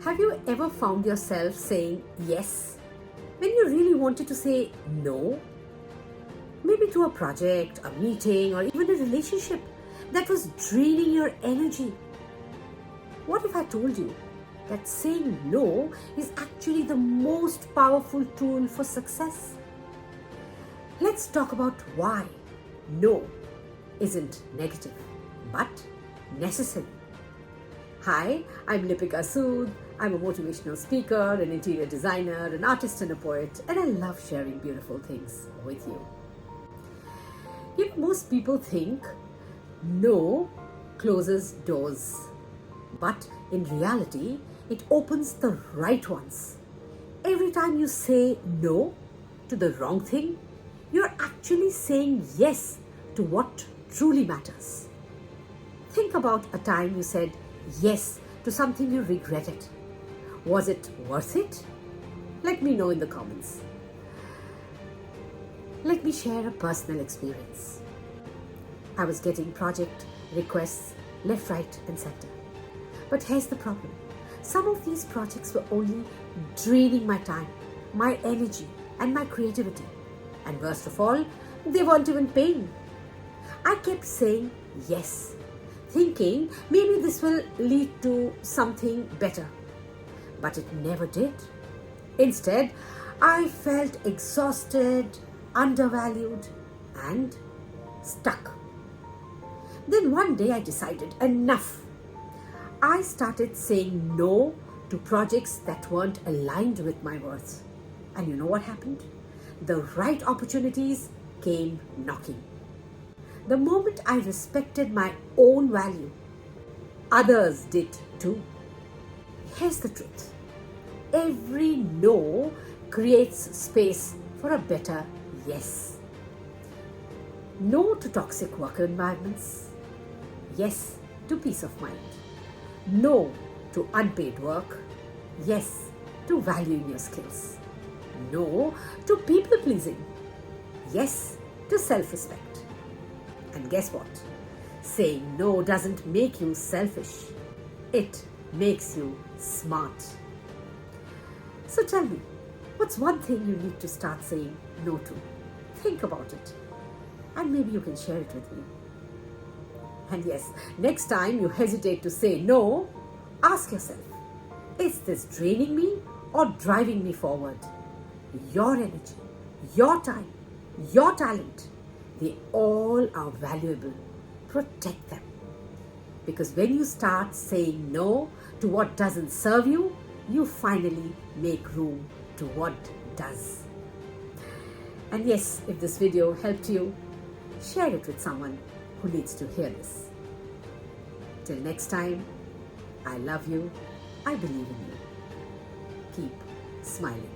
Have you ever found yourself saying yes when you really wanted to say no? Maybe to a project, a meeting, or even a relationship that was draining your energy. What if I told you that saying no is actually the most powerful tool for success? Let's talk about why no isn't negative, but necessary. Hi, I'm Lipika Sud. I'm a motivational speaker, an interior designer, an artist and a poet, and I love sharing beautiful things with you. Most people think no closes doors, but in reality, it opens the right ones. Every time you say no to the wrong thing, you're actually saying yes to what truly matters. Think about a time you said yes to something you regretted. Was it worth it? Let me know in the comments. Let me share a personal experience. I was getting project requests left, right, and center. But here's the problem. Some of these projects were only draining my time, my energy, and my creativity. And worst of all, they weren't even paying. I kept saying yes, thinking maybe this will lead to something better. But it never did. Instead, I felt exhausted, undervalued, and stuck. Then one day I decided enough. I started saying no to projects that weren't aligned with my worth. And you know what happened? The right opportunities came knocking. The moment I respected my own value, others did too. Here's the truth. Every no creates space for a better yes. No to toxic work environments. Yes to peace of mind. No to unpaid work. Yes to valuing your skills. No to people pleasing. Yes to self-respect. And guess what? Saying no doesn't make you selfish. It makes you smart. So tell me, what's one thing you need to start saying no to? Think about it. And maybe you can share it with me. And yes, next time you hesitate to say no, ask yourself, is this draining me or driving me forward? Your energy, your time, your talent, they all are valuable. Protect them. Because when you start saying no to what doesn't serve you, you finally make room to what does. And yes, if this video helped you, share it with someone who needs to hear this. Till next time, I love you. I believe in you. Keep smiling.